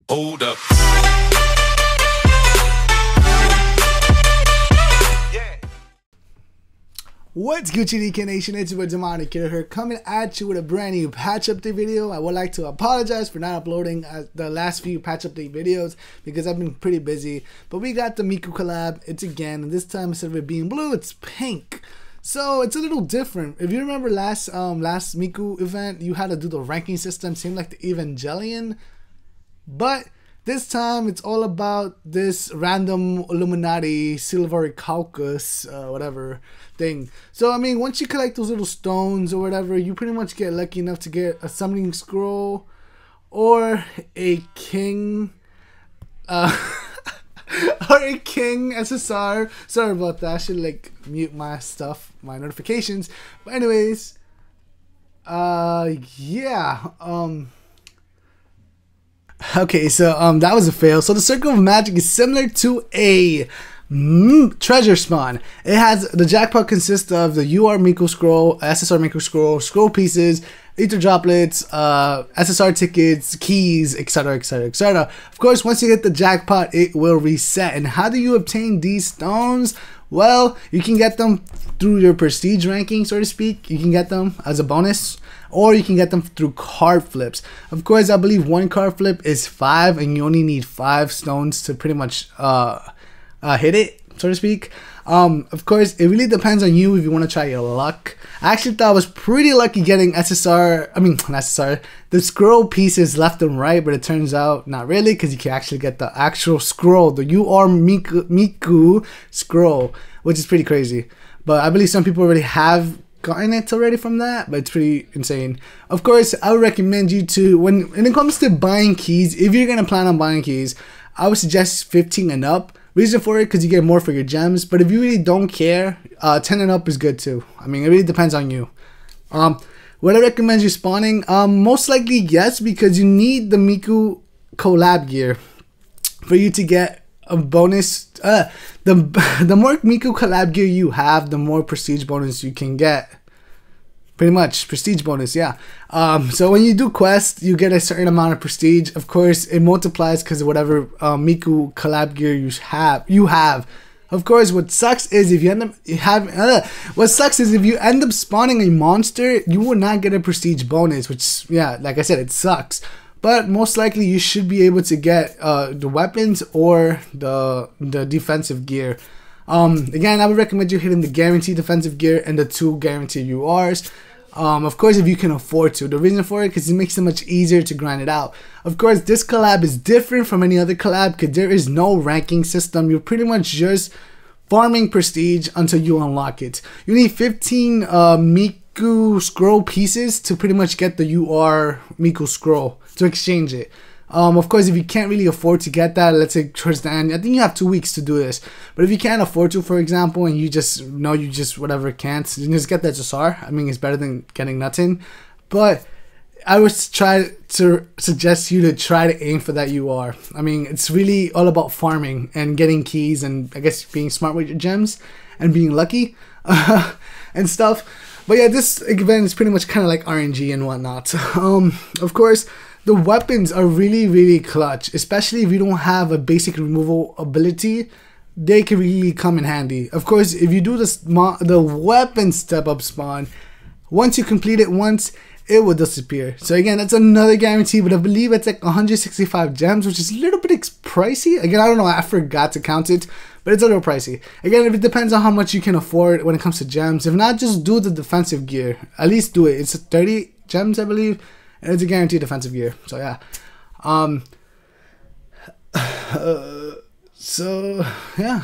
Hold up. What's Gucci DK Nation? It's your boy Demonickiddo here, coming at you with a brand new patch update video. I would like to apologize for not uploading the last few patch update videos because I've been pretty busy. But we got the Miku Collab. It's again, and this time instead of it being blue, it's pink. So it's a little different. If you remember last Miku event, you had to do the ranking system, same like the Evangelion. But this time it's all about this random Illuminati silver caucus whatever thing. So I mean, once you collect those little stones or whatever, you pretty much get lucky enough to get a summoning scroll or a king or a king SSR. Sorry about that, I should like mute my stuff, my notifications. But anyways, yeah, okay, so that was a fail. So the Circle of Magic is similar to a treasure spawn. It has the jackpot consists of the UR Miku scroll, SSR Miku scroll, scroll pieces, ether droplets, SSR tickets, keys, etc, etc, etc. Of course, once you hit the jackpot, it will reset. And how do you obtain these stones? Well, you can get them through your prestige ranking, so to speak. You can get them as a bonus, or you can get them through card flips. Of course, I believe one card flip is 5, and you only need 5 stones to pretty much hit it, so to speak. Of course, it really depends on you if you want to try your luck. I actually thought I was pretty lucky getting the scroll pieces left and right, but it turns out not really, because you can actually get the actual scroll, the UR Miku scroll, which is pretty crazy. But I believe some people already have gotten it already from that, but it's pretty insane. Of course, I would recommend you to, when it comes to buying keys, if you're going to plan on buying keys, I would suggest 15 and up. Reason for it, because you get more for your gems. But if you really don't care, 10 and up is good too. I mean, it really depends on you. Would I recommend you spawning? Most likely yes, because you need the Miku Collab gear for you to get a bonus. The more Miku Collab gear you have, the more prestige bonus you can get. Pretty much prestige bonus, yeah. So when you do quests, you get a certain amount of prestige. Of course, it multiplies because of whatever Miku Collab gear you have. Of course, what sucks is if you end up spawning a monster, you will not get a prestige bonus, which, yeah, like I said, it sucks. But most likely you should be able to get the weapons or the defensive gear. Again, I would recommend you hitting the guaranteed defensive gear and the 2 guaranteed URs. Of course, if you can afford to. The reason for it, because it makes it much easier to grind it out. Of course, this collab is different from any other collab because there is no ranking system. You're pretty much just farming prestige until you unlock it. You need 15 Miku scroll pieces to pretty much get the UR Miku scroll to exchange it. Of course, if you can't really afford to get that, let's say towards the end, I think you have 2 weeks to do this. But if you can't afford to, for example, and you just know you just whatever can't, you just get that SSR. I mean, it's better than getting nothing. But I would try to suggest you to try to aim for that UR. I mean, it's really all about farming and getting keys and I guess being smart with your gems and being lucky and stuff. But yeah, this event is pretty much kind of like RNG and whatnot. Of course, the weapons are really clutch, especially if you don't have a basic removal ability. They can really come in handy. Of course, if you do the weapon step up spawn, once you complete it once, it will disappear. So again, that's another guarantee, but I believe it's like 165 gems, which is a little bit pricey. Again, I don't know, I forgot to count it, but it's a little pricey. Again, it depends on how much you can afford when it comes to gems. If not, just do the defensive gear. At least do it. It's 30 gems, I believe. And it's a guaranteed defensive gear. So yeah. So yeah.